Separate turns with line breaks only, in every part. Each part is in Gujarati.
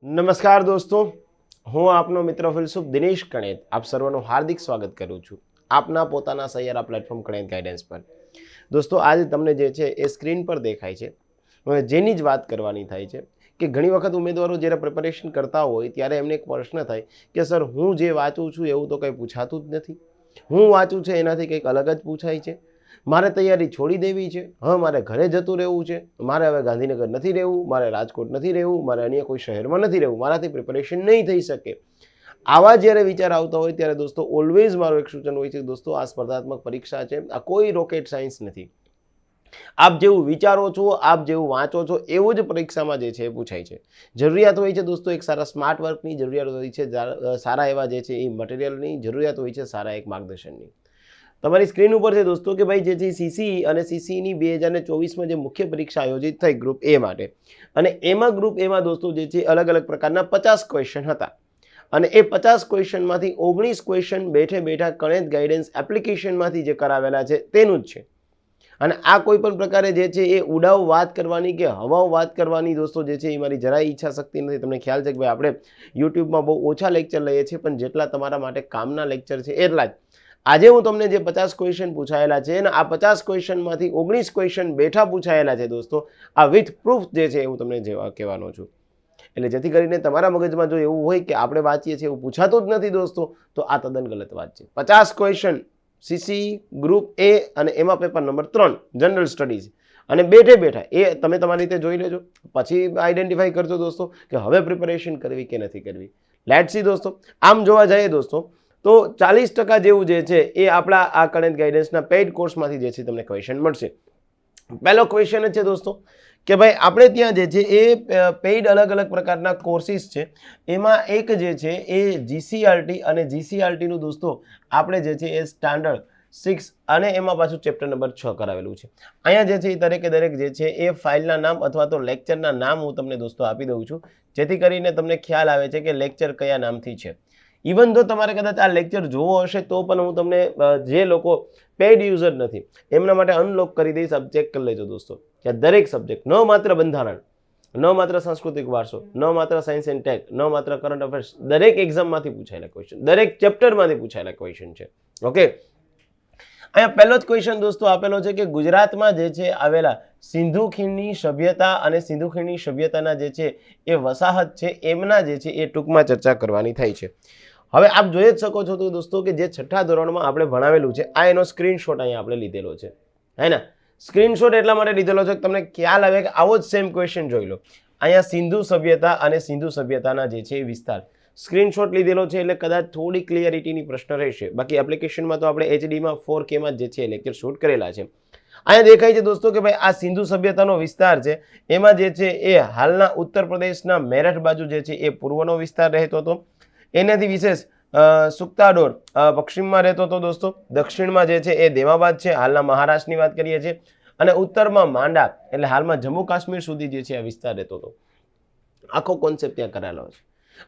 નમસ્કાર દોસ્તો, હું આપનો મિત્ર ફિલસુફ દિનેશ કણેત આપ સર્વનું હાર્દિક સ્વાગત કરું છું આપના પોતાના સૈયારા પ્લેટફોર્મ કણેત ગાઈડન્સ પર. દોસ્તો, આજે તમને જે છે એ સ્ક્રીન પર દેખાય છે, જેની જ વાત કરવાની થાય છે કે ઘણી વખત ઉમેદવારો જ્યારે પ્રિપેરેશન કરતા હોય ત્યારે એમને એક પ્રશ્ન થાય કે સર, હું જે વાંચું છું એવું તો કંઈ પૂછાતું જ નથી, હું વાંચું છે એનાથી કંઈક અલગ જ પૂછાય છે, મારે તૈયારી છોડી દેવી છે, હવે મારે ઘરે જતું રહેવું છે, મારે હવે ગાંધીનગર નથી રહેવું, મારે રાજકોટ નથી રહેવું, મારે અન્ય કોઈ શહેરમાં નથી રહેવું, મારાથી પ્રિપેરેશન નહીં થઈ શકે. આવા જ્યારે વિચાર આવતા હોય ત્યારે દોસ્તો ઓલવેઝ મારું એક સૂચન હોય છે દોસ્તો, આ સ્પર્ધાત્મક પરીક્ષા છે, આ કોઈ રોકેટ સાયન્સ નથી. આપ જેવું વિચારો છો, આપ જેવું વાંચો છો એવું જ પરીક્ષામાં જે છે એ પૂછાય છે. જરૂરિયાત હોય છે દોસ્તો એક સારા સ્માર્ટ વર્કની, જરૂરિયાત હોય છે સારા એવા જે છે એ મટીરિયલની, જરૂરિયાત હોય છે સારા એક માર્ગદર્શનની. તમારી સ્ક્રીન ઉપર છે દોસ્તો કે ભાઈ જે છે સીસી અને સીસીની 2024માં જે મુખ્ય પરીક્ષા આયોજિત થઈ ગ્રુપ એ માટે, અને એમાં ગ્રુપ એમાં દોસ્તો જે છે અલગ અલગ પ્રકારના 50 ક્વેશ્ચન હતા, અને એ 50 ક્વેશ્ચનમાંથી 19 ક્વેશ્ચન બેઠે બેઠા કણેત ગાઈડન્સ એપ્લિકેશનમાંથી જે કરાવેલા છે તેનું જ છે. અને આ કોઈ પણ પ્રકારે જે છે એ ઉડાવ વાત કરવાની કે હવાઓ વાત કરવાની દોસ્તો જે છે એ મારી જરાય ઈચ્છા શક્તિ નથી. તમને ખ્યાલ છે કે ભાઈ આપણે યુટ્યુબમાં બહુ ઓછા લેક્ચર લઈએ છીએ, પણ જેટલા તમારા માટે કામના લેક્ચર છે એટલા જ. આજે હું તમને જે 50 ક્વેશ્ચન પૂછાયેલા છે ને આ 50 ક્વેશ્ચનમાંથી 19 ક્વેશ્ચન બેઠા પૂછાયેલા છે દોસ્તો, આ વિથ પ્રૂફ જે છે હું તમને કહેવાનો છું. એટલે જેથી કરીને તમારા મગજમાં જો એવું હોય કે આપણે વાંચીએ છીએ એવું પૂછાતું જ નથી દોસ્તો, તો આ તદ્દન ગલત વાત છે. 50 ક્વેશ્ચન સીસી ગ્રુપ એ અને એમાં પેપર નંબર 3 જનરલ સ્ટડીઝ, અને બેઠે બેઠા એ તમે તમારી રીતે જોઈ લેજો, પછી આઈડેન્ટિફાઈ કરજો દોસ્તો કે હવે પ્રિપેરેશન કરવી કે નથી કરવી. લેટ્સ સી દોસ્તો. આમ જોવા જઈએ દોસ્તો તો 40% જેવું જે છે એ આપણા આ કણેત ગાઈડન્સના પેઇડ કોર્સમાંથી જે છે તમને ક્વેશ્ચન મળશે. પહેલો ક્વેશ્ચન જ છે દોસ્તો કે ભાઈ આપણે ત્યાં જે છે એ પેઇડ અલગ અલગ પ્રકારના કોર્સિસ છે, એમાં એક જે છે એ જીસીઆરટી, અને જીસીઆરટીનું દોસ્તો આપણે જે છે એ સ્ટાન્ડર્ડ 6 અને એમાં પાછું ચેપ્ટર નંબર 6 કરાવેલું છે. અહીંયા જે છે એ દરેકે દરેક જે છે એ ફાઇલના નામ અથવા તો લેક્ચરના નામ હું તમને દોસ્તો આપી દઉં છું, જેથી કરીને તમને ખ્યાલ આવે છે કે લેક્ચર કયા નામથી છે. ઇવન તો તમારે કદાચ આ લેક્ચર જોવો હશે તો પણ હું તમને જે લોકો પેઇડ યુઝર નથી એમના માટે અનલોક કરી દઈશ. આપ ચેક કરી લેજો દોસ્તો કે દરેક સબ્જેક્ટ, ન માત્ર બંધારણ, ન માત્ર સાંસ્કૃતિક વારસો, ન માત્ર સાયન્સ એન્ડ ટેક, ન માત્ર કરંટ અફેર્સ, દરેક એક્ઝામમાંથી પૂછાયેલા ક્વેશ્ચન, દરેક ચેપ્ટરમાંથી પૂછાયેલા ક્વેશ્ચન છે. ઓકે, અહીંયા પહેલો જ ક્વેશ્ચન દોસ્તો આપેલો છે કે ગુજરાતમાં જે છે આવેલા સિંધુ ખીણની સભ્યતા અને સિંધુ ખીણની સભ્યતાના જે છે એ વસાહત છે એમના જે છે એ ટૂંકમાં ચર્ચા કરવાની થઈ છે. હવે આપ જોઈ જ શકો છો તો દોસ્તો કે જે 6થા ધોરણમાં આપણે ભણાવેલું છે આ એનો સ્ક્રીનશોટ અહીંયા આપણે લીધેલો છે, હે ને. સ્ક્રીનશોટ એટલા માટે લીધેલો છે કે તમને ખ્યાલ આવે કે આવો જ સેમ ક્વેશ્ચન જોઈ લો. અહીંયા સિંધુ સભ્યતા અને સિંધુ સભ્યતાના જે છે એ વિસ્તાર, સ્ક્રીનશોટ લીધેલો છે એટલે કદાચ થોડી ક્લિયરિટીની પ્રશ્ન રહેશે. બાકી એપ્લિકેશનમાં તો આપણે એચડીમાં 4Kમાં જે છે લેક્ચર શૂટ કરેલા છે. અહીંયા દેખાય છે દોસ્તો કે ભાઈ આ સિંધુ સભ્યતાનો વિસ્તાર છે, એમાં જે છે એ હાલના ઉત્તર પ્રદેશના મેરઠ બાજુ જે છે એ પૂર્વનો વિસ્તાર રહેતો હતો. એનાથી વિશેષ સુક્તાડોર પશ્ચિમમાં રહેતો હતો દોસ્તો, દક્ષિણમાં જે છે એ દેવાબાદ છે, હાલના મહારાષ્ટ્રની વાત કરીએ છીએ, અને ઉત્તરમાં માંડા એટલે હાલમાં જમ્મુ કાશ્મીર સુધી જે છે આ વિસ્તાર રહેતો હતો. આખો કોન્સેપ્ટ ત્યાં કરેલો છે.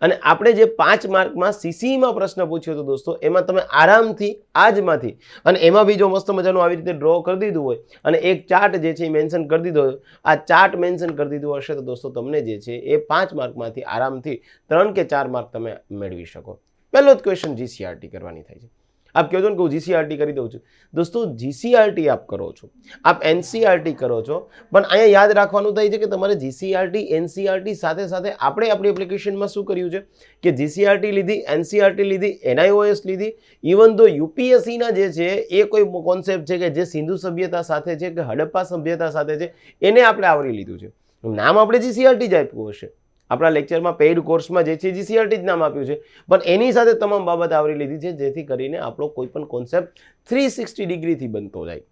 અને આપણે જે 5 માર્કમાં સીસીમાં પ્રશ્ન પૂછ્યો હતો દોસ્તો, એમાં તમે આરામથી આજમાંથી, અને એમાં બી જો મસ્ત મજાનું આવી રીતે ડ્રો કરી દીધું હોય અને એક ચાર્ટ જે છે એ મેન્શન કરી દીધો હોય, આ ચાર્ટ મેન્શન કરી દીધું હશે તો દોસ્તો તમને જે છે એ 5 માર્કમાંથી આરામથી 3 કે 4 માર્ક તમે મેળવી શકો. પહેલો જ ક્વેશ્ચન જીસીઆરટી કરવાની થાય છે. આપ કહો છો ને કે હું જીસીઆરટી કરી દઉં છું દોસ્તો, જીસીઆરટી આપ કરો છો, આપ એનસીઆરટી કરો છો, પણ અહીંયા યાદ રાખવાનું થાય છે કે તમારે જીસીઆરટી એનસીઆરટી સાથે સાથે આપણે આપણી એપ્લિકેશનમાં શું કર્યું છે કે જીસીઆરટી લીધી, એનસીઆરટી લીધી, એનઆઈઓએસ લીધી, ઇવન તો યુપીએસસીના જે છે એ કોઈ કોન્સેપ્ટ છે કે જે સિંધુ સભ્યતા સાથે છે કે હડપ્પા સભ્યતા સાથે છે એને આપણે આવરી લીધું છે. નામ આપણે જીસીઆરટી જ આપ્યું હશે, આપણા લેક્ચરમાં પેઇડ કોર્સમાં જે છે જીસીઆરટી જ નામ આપ્યું છે, પણ એની સાથે તમામ બાબત આવરી લીધી છે, જેથી કરીને આપણો કોઈ પણ કોન્સેપ્ટ 360 ડિગ્રીથી બનતો જાય.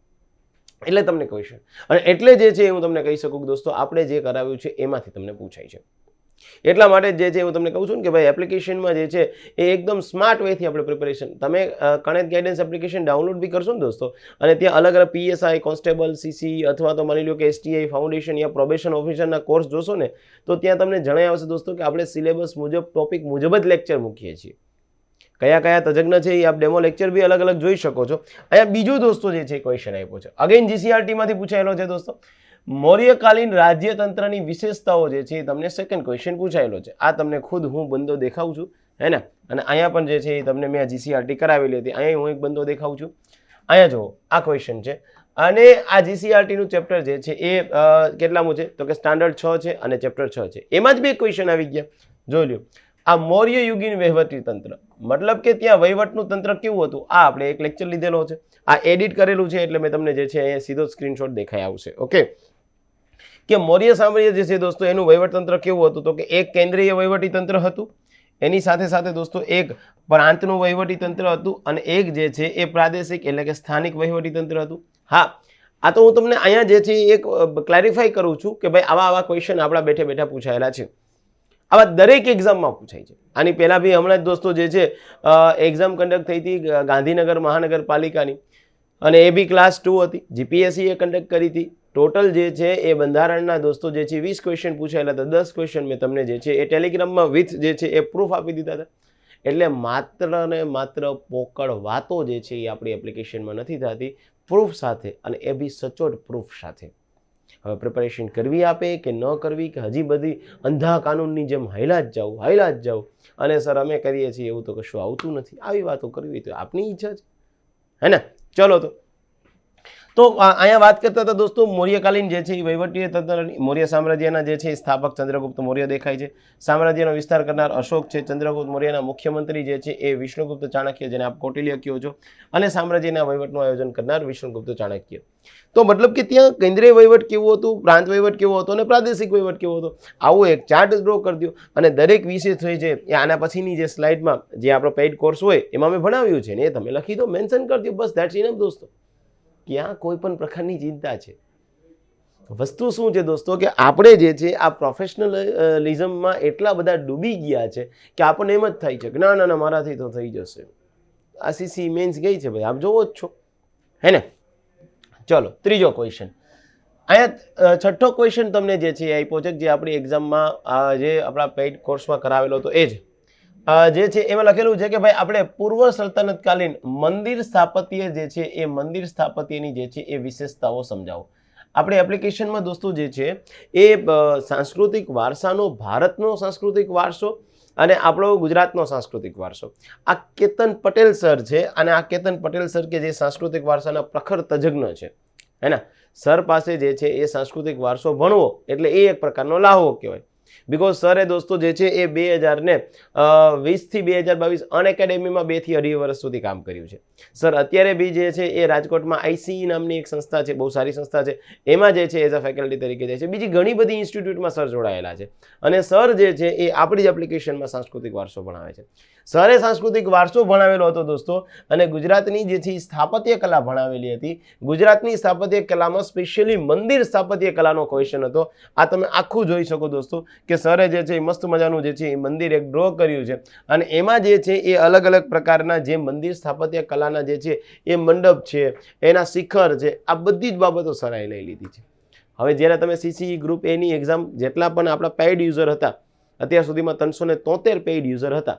એટલે તમને ક્વેશ્ચન, અને એટલે જે છે હું તમને કહી શકું કે દોસ્તો આપણે જે કરાવ્યું છે એમાંથી તમને પૂછાય છે. એટલા માટે જે છે હું તમને કહું છું ને કે ભાઈ એપ્લિકેશનમાં જે છે એ એકદમ સ્માર્ટ વેથી આપણે પ્રિપેરેશન, તમે કણેત ગાઈડન્સ એપ્લિકેશન ડાઉનલોડ બી કરશો ને દોસ્તો, અને ત્યાં અલગ અલગ પીએસઆઈ, કોન્સ્ટેબલ, સીસી અથવા તો માની લો કે એસટીઆઈ ફાઉન્ડેશન યા પ્રોબેશન ઓફિસરના કોર્સ જોશો ને તો ત્યાં તમને જણાય આવશે દોસ્તો કે આપણે સિલેબસ મુજબ, ટોપિક મુજબ જ લેક્ચર મૂકીએ છીએ. કયા કયા તજજ્ઞ છે એ આપ ડેમો લેક્ચર બી અલગ અલગ જોઈ શકો છો. અહીંયા બીજું દોસ્તો જે છે ક્વેશ્ચન આપ્યો છે, અગેન જીસીઆરટીમાંથી પૂછાયેલો છે દોસ્તો. મૌર્યકાલીન રાજ્યતંત્રની વિશેષતાઓ જે છે એ તમને સેકન્ડ ક્વેશ્ચન પૂછાયેલો છે. આ તમને ખુદ હું બંદો દેખાઉં છું, હે ને? અને અહીંયા પણ જે છે એ તમને મેં જીસીઆરટી કરાવેલી હતી. અહીંયા હું એક બંદો દેખાઉં છું. અહીંયા જુઓ, આ ક્વેશ્ચન છે અને આ જીસીઆરટીનું ચેપ્ટર જે છે એ કેટલામું છે તો કે સ્ટાન્ડર્ડ 6 છે અને ચેપ્ટર 6 છે. એમાં જ બે ક્વેશ્ચન આવી ગયા. જોઈ લો, આ મૌર્ય યુગીન વહીવટી તંત્ર, મતલબ કે ત્યાં વહીવટનું તંત્ર કેવું હતું, આ આપણે એક લેક્ચર લીધેલો છે. આ એડિટ કરેલું છે એટલે મેં તમને જે છે અહીંયા સીધો સ્ક્રીનશોટ દેખાઈ આવશે. ઓકે, કે મૌર્ય સામ્રાજ્ય જે છે દોસ્તો એનું વહીવટતંત્ર કેવું હતું તો કે એક કેન્દ્રીય વહીવટી તંત્ર હતું, એની સાથે સાથે દોસ્તો એક પ્રાંતનું વહીવટી તંત્ર હતું અને એક જે છે એ પ્રાદેશિક એટલે કે સ્થાનિક વહીવટી તંત્ર હતું. હા, આ તો હું તમને અહીંયા જે છે એક ક્લેરિફાઈ કરું છું કે ભાઈ આવા ક્વેશ્ચન આપણા બેઠે બેઠા પૂછાયેલા છે. આવા દરેક એક્ઝામમાં પૂછાય છે. આની પહેલા બી હમણાં જ દોસ્તો જે છે એક્ઝામ કન્ડક્ટ થઈ હતી ગાંધીનગર મહાનગરપાલિકાની અને એ બી ક્લાસ 2 હતી. જીપીએસસી એ કન્ડક્ટ કરી હતી. ટોટલ જે છે એ બંધારણના દોસ્તો જે છે 20 ક્વેશ્ચન પૂછાયેલા હતા. 10 ક્વેશ્ચન મેં તમને જે છે એ ટેલિગ્રામમાં વિથ જે છે એ પ્રૂફ આપી દીધા હતા. એટલે માત્ર ને માત્ર પોકળ વાતો જે છે એ આપણી એપ્લિકેશનમાં નથી થતી, પ્રૂફ સાથે, અને એ બી સચોટ પ્રૂફ સાથે. હવે પ્રિપેરેશન કરવી આપે કે ન કરવી, કે હજી બધી અંધા કાનૂનની જેમ હાઈલા જ જાઉં અને સર અમે કરીએ છીએ એવું તો કશું આવતું નથી, આવી વાતો કરવી તો આપની ઈચ્છા છે, હે ને? ચલો તો અહીંયા વાત કરતા હતા દોસ્તો મૌર્યકાલીન જે છે એ વહીવટી તંત્રની, મૌર્ય સામ્રાજ્યના જે છે સ્થાપક ચંદ્રગુપ્ત મૌર્ય દેખાય છે. સામ્રાજ્યનો વિસ્તાર કરનાર અશોક છે. ચંદ્રગુપ્ત મૌર્યના મુખ્યમંત્રી જે છે એ વિષ્ણુગુપ્ત ચાણક્ય, જેને આપ કૌટિલ્ય કહો છો, અને સામ્રાજ્યના વહીવટનું આયોજન કરનાર વિષ્ણુગુપ્ત ચાણક્ય. તો મતલબ કે ત્યાં કેન્દ્રીય વહીવટ કેવો હતો, પ્રાંત વહીવટ કેવો હતો અને પ્રાદેશિક વહીવટ કેવો હતો, આવો એક ચાર્ટ ડ્રો કરી દો અને દરેક વિષય થઈ છે એ આના પછીની જે સ્લાઇડમાં જે આપણો પેઇડ કોર્સ હોય એમાં મેં ભણાવ્યું છે ને એ તમે લખી દો, મેન્શન કરી દો, બસ ધેટ્સ ઇનફ દોસ્તો. ક્યાં કોઈ પણ પ્રકારની ચિંતા છે? વસ્તુ શું છે દોસ્તો કે આપણે જે છે આ પ્રોફેશનલિઝમમાં એટલા બધા ડૂબી ગયા છે કે આપણને એમ જ થાય છે કે ના ના ના મારાથી તો થઈ જશે. આ સીસી મેન્સ ગઈ છે ભાઈ, આપ જોવો જ છો, હે ને? ચલો, ત્રીજો ક્વેશ્ચન. અહીંયા છઠ્ઠો ક્વેશ્ચન તમને જે છે એ આપ્યો છે જે આપણી એક્ઝામમાં જે આપણા પેઇડ કોર્સમાં કરાવેલો હતો એ જ જે છે એમાં લખેલું છે કે ભાઈ આપણે પૂર્વ સલ્તનતકાલીન મંદિર સ્થાપત્ય જે છે એ મંદિર સ્થાપત્યની જે છે એ વિશેષતાઓ સમજાવો. આપણે એપ્લિકેશનમાં દોસ્તો જે છે એ સાંસ્કૃતિક વારસાનો, ભારતનો સાંસ્કૃતિક વારસો અને આપણો ગુજરાતનો સાંસ્કૃતિક વારસો, આ કેતન પટેલ સર છે અને આ કેતન પટેલ સર કે જે સાંસ્કૃતિક વારસાના પ્રખર તજજ્ઞ છે, હે ને? સર પાસે જે છે એ સાંસ્કૃતિક વારસો ભણવો એટલે એ એક પ્રકારનો લાહવો કહેવાય. બિકોઝ સરે દોસ્તો જે છે એ 2020 થી 2022 અનએકેડેમીમાં 2 થી 2.5 વર્ષ સુધી કામ કર્યું છે. સર અત્યારે બી જે છે એ રાજકોટમાં આઈસીઈ નામની એક સંસ્થા છે, બહુ સારી સંસ્થા છે, એમાં જે છે એઝ અ ફેકલ્ટી તરીકે જાય છે. બીજી ઘણી બધી ઇન્સ્ટિટ્યૂટમાં સર જોડાયેલા છે અને સર જે છે એ આપણી જ એપ્લિકેશનમાં સાંસ્કૃતિક વારસો ભણાવે છે. સરે સાંસ્કૃતિક વારસો ભણાવેલો હતો દોસ્તો અને ગુજરાતની જે છે સ્થાપત્ય કલા ભણાવેલી હતી. ગુજરાતની સ્થાપત્ય કલામાં સ્પેશિયલી મંદિર સ્થાપત્ય કલાનો ક્વેશ્ચન હતો. આ તમે આખું જોઈ શકો દોસ્તો કે સરે જે છે એ મસ્ત મજાનું જે છે એ મંદિર એક ડ્રો કર્યું છે અને એમાં જે છે એ અલગ અલગ પ્રકારના જે મંદિર સ્થાપત્ય કલાના જે છે એ મંડપ છે, એના શિખર છે, આ બધી જ બાબતો સરાએ લઈ લીધી છે. હવે જ્યારે તમે સીસીઈ ગ્રુપ એની એક્ઝામ જેટલા પણ આપણા પેઇડ યુઝર હતા, અત્યાર સુધીમાં 373 પેઇડ યુઝર હતા,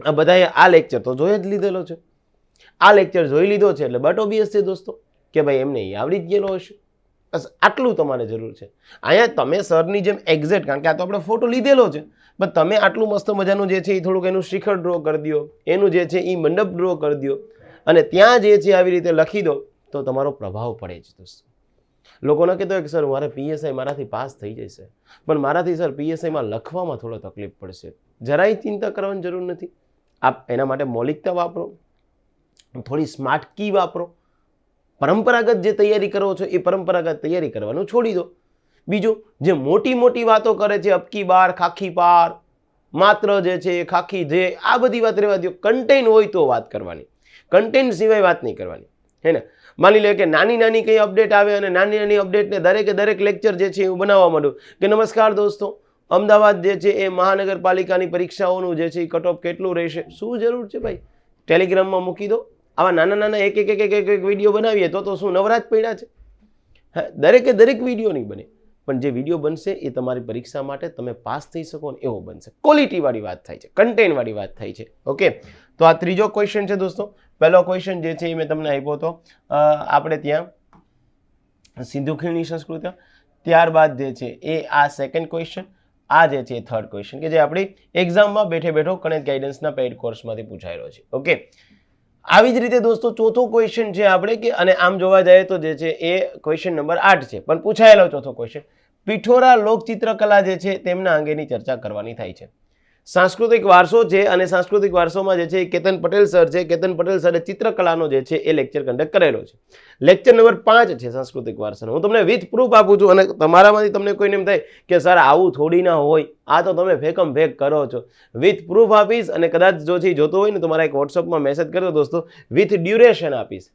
આ બધાએ આ લેક્ચર તો જોઈ જ લીધેલો છે. આ લેક્ચર જોઈ લીધો છે એટલે બટ ઓબ્વિયસ છે દોસ્તો કે ભાઈ એમને આવડી જ ગયેલો હશે. બસ આટલું તમારે જરૂર છે. અહીંયા તમે સરની જેમ એક્ઝેક્ટ, કારણ કે આ તો આપણે ફોટો લીધેલો છે, પણ તમે આટલું મસ્ત મજાનું જે છે એ થોડુંક એનું શિખર ડ્રો કરી દો, એનું જે છે એ મંડપ ડ્રો કરી દો અને ત્યાં જે છે આવી રીતે લખી દો તો તમારો પ્રભાવ પડે છે દોસ્તો. લોકો ન કહેતો કે સર મારે પીએસઆઈ મારાથી પાસ થઈ જશે, પણ મારાથી સર પીએસઆઈમાં લખવામાં થોડો તકલીફ પડશે. જરાય ચિંતા કરવાની જરૂર નથી. આપ એના માટે મૌલિકતા વાપરો, થોડી સ્માર્ટ કી વાપરો, પરંપરાગત જે તૈયારી કરો છો એ પરંપરાગત તૈયારી કરવાનું છોડી દો. બીજું, જે મોટી મોટી વાતો કરે છે અબકી બાર ખાખી પાર, માત્ર જે છે એ ખાખી જે, આ બધી વાત રહેવા દો. કન્ટેન્ટ હોય તો વાત કરવાની, કન્ટેન્ટ સિવાય વાત નહીં કરવાની, હે ને? માની લે કે નાની નાની કંઈ અપડેટ આવે અને નાની નાની અપડેટને દરેક લેક્ચર જે છે હું બનાવવા માંડું કે નમસ્કાર દોસ્તો, અમદાવાદ જે છે એ મહાનગરપાલિકાની પરીક્ષાઓનું જે છે એ કટ ઓફ કેટલું રહેશે, શું જરૂર છે ભાઈ? ટેલિગ્રામમાં મૂકી દો. આવા નાના નાના એક વિડીયો બનાવીએ તો શું નવરાજ પડ્યા છે? હા, દરેક વિડીયો નહીં બને, પણ જે વિડીયો બનશે એ તમારી પરીક્ષા માટે તમે પાસ થઈ શકો ને એવો બનશે. ક્વોલિટીવાળી વાત થાય છે, કન્ટેન્ટવાળી વાત થાય છે. ઓકે, તો આ ત્રીજો ક્વેશ્ચન છે દોસ્તો. પહેલો ક્વેશ્ચન જે છે એ મેં તમને આપ્યો હતો આપણે ત્યાં સિંધુ ખીણની સંસ્કૃતિ. ત્યારબાદ જે છે એ આ સેકન્ડ ક્વેશ્ચન, આ જે છે થર્ડ ક્વેશ્ચન કે જે આપણી એક્ઝામમાં બેઠે બેઠો ગણિત ગાઈડન્સના પેઇડ કોર્સમાંથી પૂછાયેલો છે. ઓકે, આવી જ રીતે દોસ્તો ચોથો ક્વેશ્ચન છે આપણે કે, અને આમ જોવા જઈએ તો જે છે એ ક્વેશ્ચન નંબર 8 છે, પણ પૂછાયેલો ચોથો ક્વેશ્ચન, પિઠોરા લોકચિત્રકલા જે છે તેમના અંગેની ચર્ચા કરવાની થાય છે. સાંસ્કૃતિક વારસો છે અને સાંસ્કૃતિક વારસોમાં જે છે કેતન પટેલ સર છે. કેતન પટેલ સરે ચિત્રકલાનો જે છે એ લેક્ચર કન્ડક્ટ કરેલો છે. લેક્ચર નંબર 5 છે સાંસ્કૃતિક વારસાનો. હું તમને વિથ પ્રૂફ આપું છું, અને તમારામાંથી તમને કોઈને એમ થાય કે સર આવું થોડી ના હોય, આ તો તમે ફેકમ ફેક કરો છો, વિથ પ્રૂફ આપીશ. અને કદાચ જો છે જોતો હોય ને તો મારા એક વોટ્સઅપમાં મેસેજ કરજો દોસ્તો, વિથ ડ્યુરેશન આપીશ.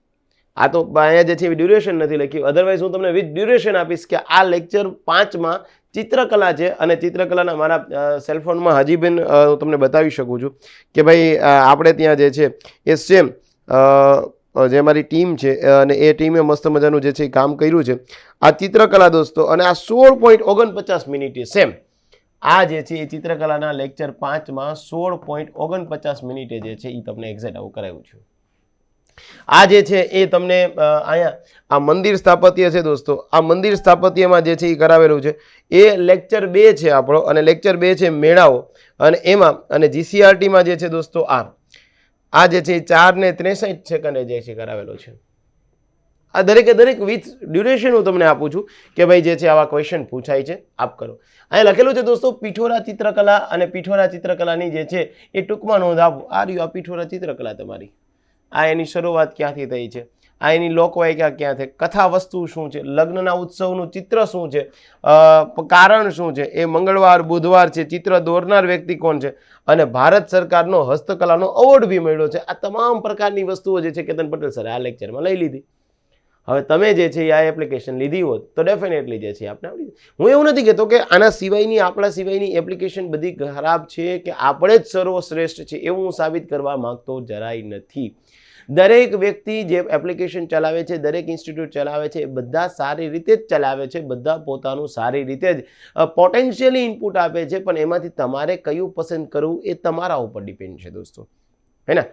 આ તો અહીંયા જે છે ડ્યુરેશન નથી લખ્યું, અધરવાઇઝ હું તમને વિથ ડ્યુરેશન આપીશ કે આ લેક્ચર 5માં ચિત્રકલા છે. અને ચિત્રકલાના મારા સેલફોનમાં હજી બેન તમને બતાવી શકું છું કે ભાઈ આપણે ત્યાં જે છે એ સેમ જે મારી ટીમ છે અને એ ટીમે મસ્ત મજાનું જે છે કામ કર્યું છે આ ચિત્રકલા દોસ્તો. અને આ 16.49 મિનિટે સેમ આ જે છે એ ચિત્રકલાના લેક્ચર 5માં 16.49 મિનિટે જે છે એ તમને એક્ઝેક્ટ આવું કરાવ્યું છે. આ જે છે એ તમને અહીંયા આ મંદિર સ્થાપત્ય છે દોસ્તો, આ મંદિર સ્થાપત્યમાં જે છે એ કરાવેલું છે. એ લેક્ચર 2 છે આપણો, અને લેક્ચર 2 છે મેળાઓ. અને એમાં અને જીસીઆરટીમાં જે છે દોસ્તો આ જે છે 4 ને 63 સેકન્ડે જે છે કરાવેલો છે. આ દરેકે દરેક વિથ ડ્યુરેશન હું તમને આપું છું કે ભાઈ જે છે આવા ક્વેશ્ચન પૂછાય છે, આપ કરો. અહીંયા લખેલું છે દોસ્તો પિઠોરા ચિત્રકલા, અને પિઠોરા ચિત્રકલાની જે છે એ ટૂંકમાં નોંધ આપો. આ રહ્યું આ પિઠોરા ચિત્રકલા તમારી. આ એની શરૂઆત ક્યાંથી થઈ છે, આ એની લોકવાયકા ક્યાં છે, કથા વસ્તુ શું છે, લગ્નના ઉત્સવનું ચિત્ર શું છે, કારણ શું છે, એ મંગળવાર બુધવાર છે, ચિત્ર દોરનાર વ્યક્તિ કોણ છે, અને ભારત સરકારનો હસ્તકલાનો એવોર્ડ બી મળ્યો છે. આ તમામ પ્રકારની વસ્તુઓ જે છે કેતન પટેલ સરે આ લેક્ચરમાં લઈ લીધી. હવે તમે જે છે આ એપ્લિકેશન લીધી હોત તો ડેફિનેટલી જે છે આપણે આવડી. હું એવું નથી કહેતો કે આના સિવાયની આપણા સિવાયની એપ્લિકેશન બધી ખરાબ છે કે આપણે જ સર્વશ્રેષ્ઠ છે, એવું હું સાબિત કરવા માંગતો જરાય નથી. દરેક વ્યક્તિ જે એપ્લિકેશન ચલાવે છે, દરેક ઇન્સ્ટિટ્યૂટ ચલાવે છે, એ બધા સારી રીતે જ ચલાવે છે, બધા પોતાનું સારી રીતે જ પોટેન્શિયલી ઇનપુટ આપે છે, પણ એમાંથી તમારે કયું પસંદ કરવું એ તમારા ઉપર ડિપેન્ડ છે દોસ્તો, હે ને.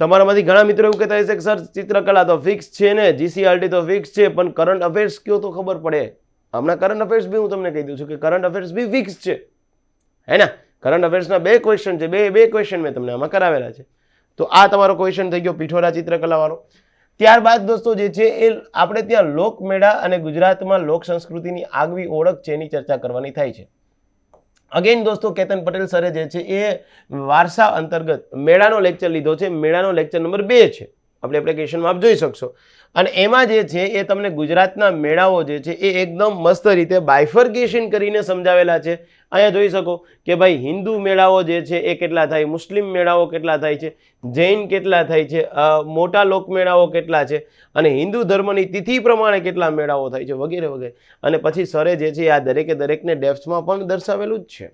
તમારામાંથી ઘણા મિત્રો એવું કહેતા હશે કે સર ચિત્રકલા તો ફિક્સ છે ને, જીસીઆરટી તો ફિક્સ છે, પણ કરંટ અફેર્સ કયો તો ખબર પડે. હમણાં કરંટ અફેર્સ બી હું તમને કહી દઉં છું કે કરંટ અફેર્સ બી ફિક્સ છે, હે ને. કરંટ અફેર્સના 2 ક્વેશ્ચન છે, બે ક્વેશ્ચન મેં તમને આમાં કરાવેલા છે. તો આ તમારો ક્વેશ્ચન થઈ ગયો પિઠોરા ચિત્રકલા વાળો. ત્યારબાદ દોસ્તો જે છે એ આપણે ત્યાં લોકમેળા અને ગુજરાતમાં લોક સંસ્કૃતિની આગવી ઓળખ છે એની ચર્ચા કરવાની થાય છે. અગેન દોસ્તો કેતન પટેલ સરે જે છે એ વારસા અંતર્ગત મેળાનો લેક્ચર લીધો છે. મેળાનો લેક્ચર નંબર 2 છે, આપણે એપ્લિકેશનમાં આપ જોઈ શકશો. અને એમાં જે છે એ તમને ગુજરાતના મેળાઓ જે છે એ એકદમ મસ્ત રીતે બાયફર્કેશન કરીને સમજાવેલા છે. અહીંયા જોઈ શકો કે ભાઈ હિન્દુ મેળાઓ જે છે એ કેટલા થાય, મુસ્લિમ મેળાઓ કેટલા થાય છે, જૈન કેટલા થાય છે, મોટા લોકમેળાઓ કેટલા છે, અને હિન્દુ ધર્મની તિથિ પ્રમાણે કેટલા મેળાઓ થાય છે, વગેરે વગેરે. અને પછી સરે જે છે આ દરેકે દરેકને ડેપ્થમાં પણ દર્શાવેલું જ છે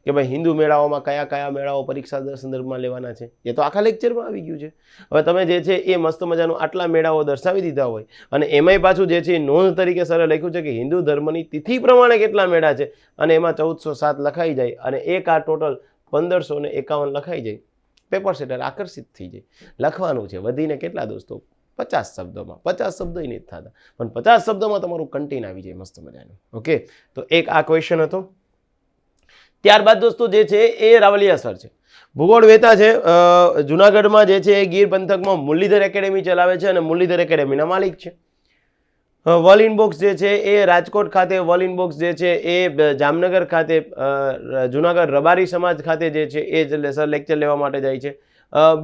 કે ભાઈ હિન્દુ મેળાઓમાં કયા કયા મેળાઓ પરીક્ષા સંદર્ભમાં લેવાના છે, એ તો આખા લેક્ચરમાં આવી ગયું છે. હવે તમે જે છે એ મસ્ત મજાનું આટલા મેળાઓ દર્શાવી દીધા હોય, અને એમાંય પાછું જે છે નોંધ તરીકે સરે લખ્યું છે કે હિન્દુ ધર્મની તિથિ પ્રમાણે કેટલા મેળા છે, અને એમાં 1407 લખાઈ જાય, અને એક આ ટોટલ 1551 લખાઈ જાય, પેપર સેટર આકર્ષિત થઈ જાય. લખવાનું છે વધીને કેટલા દોસ્તો 50 શબ્દોમાં, 50 શબ્દો નથી થતા, પણ 50 શબ્દોમાં તમારું કન્ટેન્ટ આવી જાય મસ્ત મજાનું. ઓકે, તો એક આ ક્વેશ્ચન હતો. ત્યારબાદ દોસ્તો જે છે એ રાવલિયા સર છે, ભૂગોળ વેતા છે, જુનાગઢમાં જે છે એ ગીર પંથકમાં મુરલીધર એકેડેમી ચલાવે છે, અને મુરલીધર એકેડેમીના માલિક છે. વર્લ ઇનબોક્સ જે છે એ રાજકોટ ખાતે, વર્લ ઇનબોક્સ જે છે એ જામનગર ખાતે, જુનાગઢ રબારી સમાજ ખાતે જે છે એ સર લેક્ચર લેવા માટે જાય છે.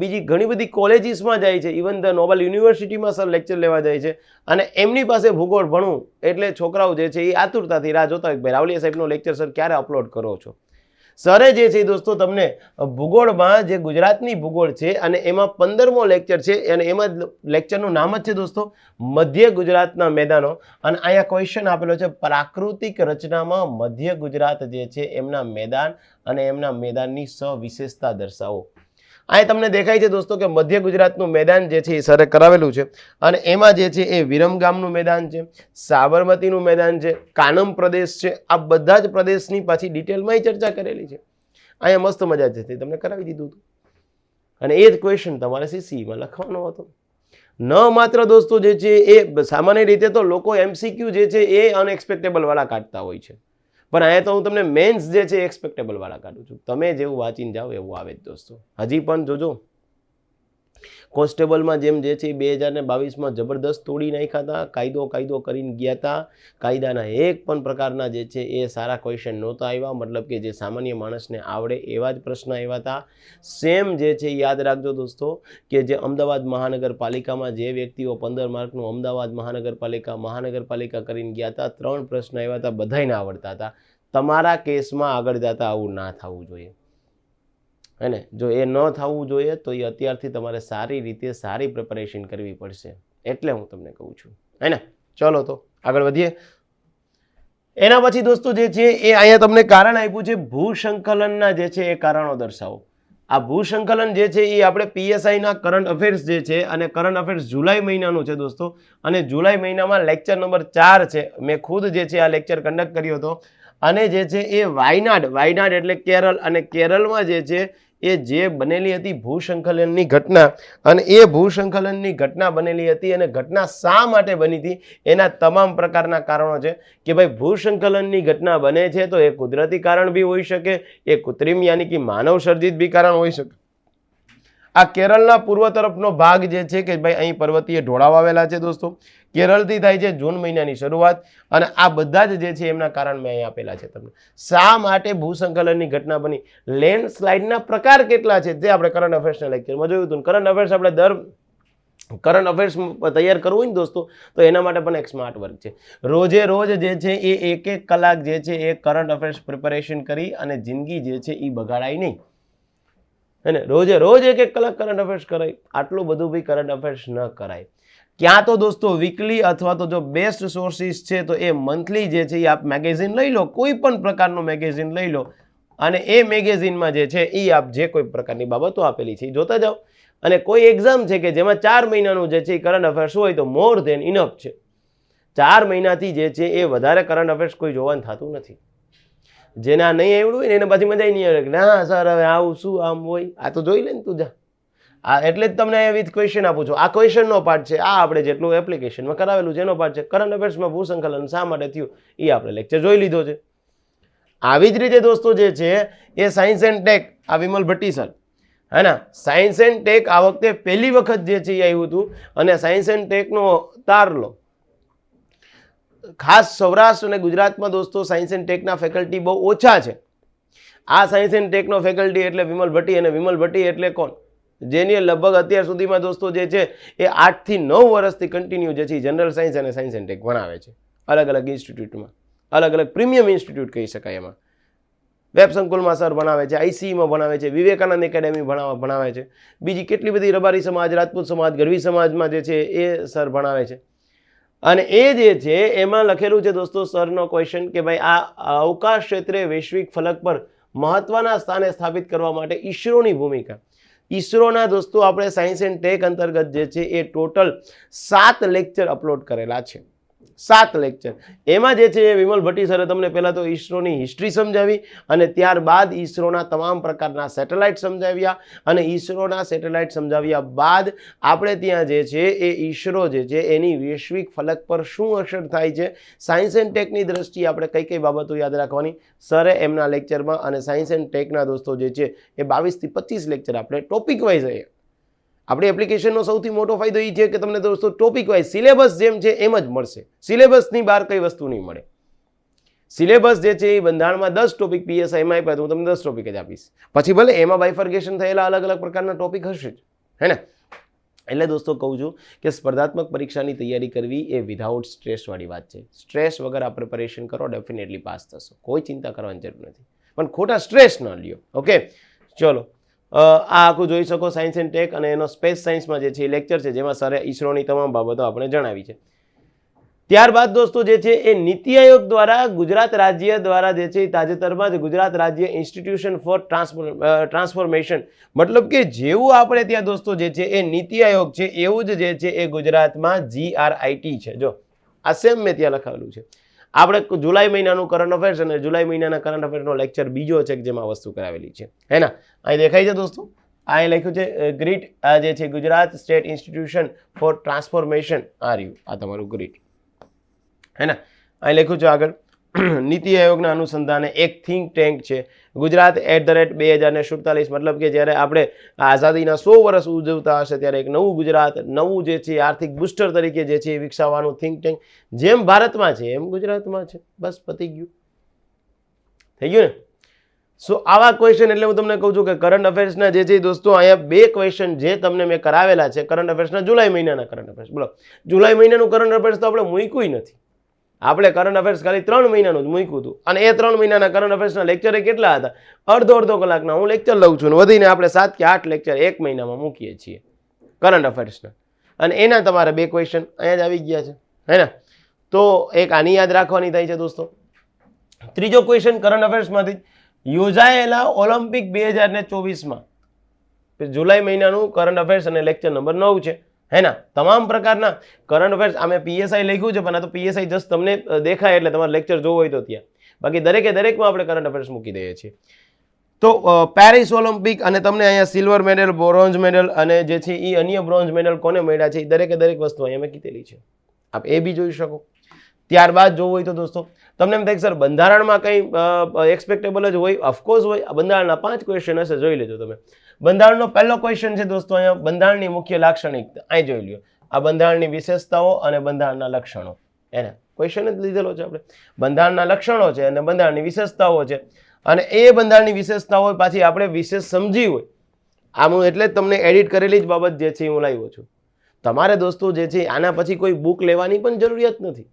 બીજી ઘણી બધી કોલેજીસમાં જાય છે, ઇવન ધ નોબલ યુનિવર્સિટીમાં સર લેક્ચર લેવા જાય છે. અને એમની પાસે ભૂગોળ ભણવું એટલે છોકરાઓ જે છે એ આતુરતાથી રાહ જોતા હોય ભાઈ રાવલિયા સાહેબનો લેક્ચર સર ક્યારે અપલોડ કરો છો. સરે જે છે દોસ્તો તમને ભૂગોળમાં જે ગુજરાતની ભૂગોળ છે અને એમાં 15મો લેક્ચર છે, અને એમાં લેક્ચરનું નામ જ છે દોસ્તો મધ્ય ગુજરાતના મેદાનો. અને અહીંયા ક્વેશ્ચન આપેલો છે પ્રાકૃતિક રચનામાં મધ્ય ગુજરાત જે છે એમના મેદાન અને એમના મેદાનની સવિશેષતા દર્શાવો. અહીં તમને દેખાય છે દોસ્તો કે મધ્ય ગુજરાતનું મેદાન જે છે એ સરે કરાવેલું છે, અને એમાં જે છે એ વિરમગામનું મેદાન છે, સાબરમતીનું મેદાન છે, કાનમ પ્રદેશ છે. આ બધા જ પ્રદેશની પાછી ડિટેલમાં ચર્ચા કરેલી છે. અહીંયા મસ્ત મજા છે, તમને કરાવી દીધું હતું. અને એ જ ક્વેશ્ચન તમારે સીસીમાં લખવાનો હતો. ન માત્ર દોસ્તો જે છે એ સામાન્ય રીતે તો લોકો MCQ જે છે એ અનએક્સપેક્ટેબલ વાળા કાઢતા હોય છે, પણ અહીંયા તો હું તમને મેન્સ જે છે એક્સપેક્ટેબલ વાળા કાઢું છું. તમે જેવું વાંચીને જાઓ એવું આવે જ દોસ્તો. હજી પણ જોજો કોન્સ્ટેબલમાં જેમ જે છે 2022માં જબરદસ્ત તોડી નાખ્યા હતા, કાયદો કરીને ગયા હતા. કાયદાના એક પણ પ્રકારના જે છે એ સારા ક્વેશ્ચન નહોતા આવ્યા, મતલબ કે જે સામાન્ય માણસને આવડે એવા જ પ્રશ્ન આવ્યા હતા. સેમ જે છે યાદ રાખજો દોસ્તો કે જે અમદાવાદ મહાનગરપાલિકામાં જે વ્યક્તિઓ 15 માર્કનું અમદાવાદ મહાનગરપાલિકા કરીને ગયા હતા, 3 પ્રશ્ન આવ્યા હતા, બધાયને આવડતા હતા. તમારા કેસમાં આગળ જતા આવું ના થવું જોઈએ, હે ને? જો એ ન થવું જોઈએ તો એ અત્યારથી તમારે સારી રીતે સારી પ્રિપેરેશન કરવી પડશે, એટલે હું તમને કહું છું, હે ને? ચલો તો આગળ વધીએ. એના પછી દોસ્તો જે છે એ અહીંયા તમને કારણ આપ્યું છે ભૂસંકલનના જે છે એ કારણો દર્શાવો. આ ભૂસંકલન જે છે એ આપણે PSIના કરંટ અફેર્સ જે છે, અને કરંટ અફેર્સ જુલાઈ મહિનાનું છે દોસ્તો, અને જુલાઈ મહિનામાં લેક્ચર નંબર 4 છે. મેં ખુદ જે છે આ લેક્ચર કન્ડક્ટ કર્યો હતો, અને જે છે એ વાયનાડ એટલે કેરળ, અને કેરળમાં જે છે એ જે બનેલી હતી ભૂસંકલનની ઘટના, અને એ ભૂસંકલનની ઘટના બનેલી હતી, અને ઘટના શા માટે બની હતી એના તમામ પ્રકારના કારણો છે. કે ભાઈ ભૂસંકલનની ઘટના બને છે તો એ કુદરતી કારણ બી હોઈ શકે, એ કૃત્રિમ યાની કે માનવ સર્જિત બી કારણ હોઈ શકે. આ કેરળના પૂર્વ તરફનો ભાગ જે છે કે ભાઈ અહીં પર્વતીય ઢોળાવ આવેલા છે દોસ્તો. કેરળથી થાય છે જૂન મહિનાની શરૂઆત, અને આ બધા જ જે છે એમના કારણ મેં અહીં આપેલા છે તમને. શા માટે ભૂસંકલનની ઘટના બની, લેન્ડસ્લાઇડના પ્રકાર કેટલા છે જે આપણે કરંટ અફેર્સના લેક્ચરમાં જોયું હતું. કરંટ અફેર્સ આપણે કરંટ અફેર્સ તૈયાર કરવું હોય ને દોસ્તો તો એના માટે પણ એક સ્માર્ટ વર્ક છે. રોજે રોજ જે છે એ 1 કલાક જે છે એ કરંટ અફેર્સ પ્રિપેરેશન કરી અને જિંદગી જે છે એ બગાડાય નહીં, અને રોજે રોજ 1 કલાક કરંટ અફેર્સ કરાય. આટલું બધું બી કરંટ અફેર્સ ન કરાય. ક્યાં તો દોસ્તો વીકલી અથવા તો જો બેસ્ટ સોર્સિસ છે તો એ મંથલી જે છે એ આપ મેગેઝિન લઈ લો, કોઈ પણ પ્રકારનો મેગેઝિન લઈ લો, અને એ મેગેઝિનમાં જે છે એ આપ જે કોઈ પ્રકારની બાબતો આપેલી છે એ જોતા જાઓ. અને કોઈ એક્ઝામ છે કે જેમાં 4 મહિનાનું જે છે એ કરંટ અફેર્સ હોય તો મોર ધેન ઇનફ છે. 4 મહિનાથી જે છે એ વધારે કરંટ અફેર્સ કોઈ જોવાનું થતું નથી. જેના નહીં આવડું હોય ને એને પછી મજા નહીં આવે કે ના સર હવે આવું શું આમ હોય, આ તો જોઈ લે ને તું જા. એટલે જ તમને વિથ ક્વેશ્ચન આપું છું. આ ક્વેશ્ચનનો પાર્ટ છે, આ આપણે જેટલું એપ્લિકેશનમાં કરાવેલું છે એનો પાર્ટ છે. કરંટ અફેર્સમાં ભૂસંકલન શા માટે થયું એ આપણે લેક્ચર જોઈ લીધો છે. આવી જ રીતે દોસ્તો જે છે એ સાયન્સ એન્ડ ટેક, આ વિમલ ભટ્ટી સર, હે ને? સાયન્સ એન્ડ ટેક આ વખતે પહેલી વખત જે છે એ આવ્યું હતું, અને સાયન્સ એન્ડ ટેકનો તાર લો. ખાસ સૌરાષ્ટ્ર અને ગુજરાતમાં દોસ્તો સાયન્સ એન્ડ ટેકના ફેકલ્ટી બહુ ઓછા છે. આ સાયન્સ એન્ડ ટેકનો ફેકલ્ટી એટલે વિમલ ભટ્ટી, અને વિમલ ભટ્ટી એટલે કોણ? જેની લગભગ અત્યાર સુધીમાં દોસ્તો જે છે એ 8 થી 9 વર્ષથી કન્ટિન્યુ જે છે જનરલ સાયન્સ અને સાયન્સ એન્ડ ટેક ભણાવે છે, અલગ અલગ ઇન્સ્ટિટ્યૂટમાં, અલગ અલગ પ્રીમિયમ ઇન્સ્ટિટ્યૂટ કહી શકાય. એમાં વેબ સંકુલમાં સર ભણાવે છે, ICEમાં ભણાવે છે, વિવેકાનંદ એકેડેમી ભણાવે છે, બીજી કેટલી બધી રબારી સમાજ, રાજપૂત સમાજ, ગઢવી સમાજમાં જે છે એ સર ભણાવે છે. અને એ જે છે એમાં લખેલું છે દોસ્તો સરનો ક્વેશ્ચન કે ભાઈ આ અવકાશ ક્ષેત્રે વૈશ્વિક ફલક પર મહત્વના સ્થાને સ્થાપિત કરવા માટે ઈસરોની ભૂમિકા. ઈસરોના દોસ્તો આપણે સાયન્સ એન્ડ ટેક અંતર્ગત જે છે એ ટોટલ 7 લેક્ચર અપલોડ કરેલા છે. 7 લેક્ચર. એમાં જે છે વિમલ ભટ્ટી સરે તમને પહેલાં તો ઈસરોની હિસ્ટ્રી સમજાવી, અને ત્યારબાદ ઈસરોના તમામ પ્રકારના સેટેલાઇટ સમજાવ્યા, અને ઈસરોના સેટેલાઇટ સમજાવ્યા બાદ આપણે ત્યાં જે છે એ ઈસરો જે છે એની વૈશ્વિક ફલક પર શું અસર થાય છે, સાયન્સ એન્ડ ટેકની દ્રષ્ટિએ આપણે કઈ કઈ બાબતો યાદ રાખવાની સરે એમના લેક્ચરમાં, અને સાયન્સ એન્ડ ટેકના દોસ્તો જે છે એ 22 થી 25 લેક્ચર આપણે ટોપિક વાઇઝ છે. આપણી એપ્લિકેશનનો સૌથી મોટો ફાયદો એ છે કે તમને દોસ્તો ટોપિક વાઇઝ સિલેબસ જેમ છે એમ જ મળશે. સિલેબસની બહાર કઈ વસ્તુ નહીં મળે. સિલેબસ જે છે એ બંધારણમાં 10 ટોપિક PSIમાં આપ્યા તો હું તમને 10 ટોપિક જ આપીશ. પછી ભલે એમાં બાયફર્ગેશન થયેલા અલગ અલગ પ્રકારના ટોપિક હશે જ, હે ને? એટલે દોસ્તો કહું છું કે સ્પર્ધાત્મક પરીક્ષાની તૈયારી કરવી એ વિધાઉટ સ્ટ્રેસવાળી વાત છે. સ્ટ્રેસ વગર આ પ્રિપેરેશન કરો, ડેફિનેટલી પાસ થશો, કોઈ ચિંતા કરવાની જરૂર નથી, પણ ખોટા સ્ટ્રેસ ન લ્યો. ઓકે, ચલો. આ આખું જોઈ શકો સાયન્સ એન્ડ ટેક, અને એનો સ્પેસ સાયન્સમાં જે છે એ લેક્ચર છે જેમાં સરે ઈસરોની તમામ બાબતો આપણે જણાવી છે. ત્યારબાદ દોસ્તો જે છે એ નીતિ આયોગ દ્વારા ગુજરાત રાજ્ય દ્વારા જે છે તાજેતરમાં જ ગુજરાત રાજ્ય ઇન્સ્ટિટ્યુશન ફોર ટ્રાન્સફોર્મેશન, મતલબ કે જેવું આપણે ત્યાં દોસ્તો જે છે એ નીતિ આયોગ છે એવું જ જે છે એ ગુજરાતમાં GRIT છે. જો આ સેમ મેં ત્યાં લખાવેલું છે. આપણે જુલાઈ મહિનાનું કરંટ અફેર્સ અને જુલાઈ મહિનાના કરંટ અફેર્સનો લેક્ચર બીજો છે જેમાં વસ્તુ કરાવેલી છે, હે ને? અહીં દેખાય છે દોસ્તો, આ લખ્યું છે ગ્રીટ, આ જે છે Gujarat state institution for transformation આરયુ, આ તમારું ગ્રીટ હે ને. અહીં લખ્યું છે આગળ નીતિ આયોગના અનુસંધાને એક થિંક ટેન્ક છે ગુજરાત @2047, મતલબ કે જ્યારે આપણે આઝાદીના 100 વર્ષ ઉજવતા હશે ત્યારે એક નવું ગુજરાત, નવું જે છે આર્થિક બુસ્ટર તરીકે જે છે વિકસાવવાનું થિંક ટેન્ક જેમ ભારતમાં છે એમ ગુજરાતમાં છે. બસ પતી ગયું, થઈ ગયું ને. સો આવા ક્વેશ્ચન એટલે હું તમને કહું છું કે કરંટ અફેર્સના જે છે દોસ્તો અહીંયા 2 ક્વેશ્ચન જે તમને મેં કરાવેલા છે કરંટ અફેર્સના જુલાઈ મહિનાના કરંટ અફેર્સ. બોલો જુલાઈ મહિનાનું કરંટ અફેર્સ તો આપણે મૂક્યું નથી, આપણે કરંટ અફેર્સ ખાલી 3 મહિનાનું જ મૂક્યું હતું અને એ 3 મહિનાના કરંટ અફેર્સના લેક્ચર કેટલા હતા? અડધો કલાકના હું લેક્ચર લઉં છું ને વધીને આપણે 7 કે 8 લેક્ચર એક મહિનામાં મૂકીએ છીએ કરંટ અફેર્સના, અને એના તમારા 2 ક્વેશ્ચન અહીંયા જ આવી ગયા છે હે ને. તો એક આની યાદ રાખવાની થાય છે દોસ્તો. ત્રીજો ક્વેશ્ચન કરંટ અફેર્સમાંથી યોજાયેલા ઓલિમ્પિક 2024માં જુલાઈ મહિનાનું કરંટ અફેર્સ અને લેક્ચર નંબર 9 છે હે ને. તમામ પ્રકારના કરંટ અફેર્સ આમે પીએસઆઈ લખ્યું છે પણ આ તો પીએસઆઈ જસ્ટ તમને દેખાય એટલે તમારે લેક્ચર જોવો હોય તો ત્યાં, બાકી દરેકમાં આપણે કરંટ અફેર્સ મૂકી દઈએ છીએ. તો પેરિસ ઓલિમ્પિક અને તમને અહીંયા સિલ્વર મેડલ, બ્રોન્ઝ મેડલ અને જે છે એ અન્ય બ્રોન્ઝ મેડલ કોને મળ્યા છે એ દરેક વસ્તુ અહીંયા મેં કીધેલી છે, આપ એ બી જોઈ શકો. ત્યારબાદ જોવું હોય તો દોસ્તો તમને એમ થાય સર બંધારણમાં કંઈ એક્સપેક્ટેબલ જ હોય? ઓફકોર્સ હોય. બંધારણના 5 ક્વેશ્ચન હશે, જોઈ લેજો તમે. બંધારણનો પહેલો ક્વેશ્ચન છે દોસ્તો અહીંયા બંધારણની મુખ્ય લાક્ષણિકતા, અહીં જોઈ લ્યો. આ બંધારણની વિશેષતાઓ અને બંધારણના લક્ષણો, એને ક્વેશ્ચન જ લીધેલો છે આપણે. બંધારણના લક્ષણો છે અને બંધારણની વિશેષતાઓ છે, અને એ બંધારણની વિશેષતાઓ પાછી આપણે વિશેષ સમજી હોય આમ એટલે જ તમને એડિટ કરેલી જ બાબત જે છે હું લાવ્યો છું. તમારે દોસ્તો જે છે આના પછી કોઈ બુક લેવાની પણ જરૂરિયાત નથી.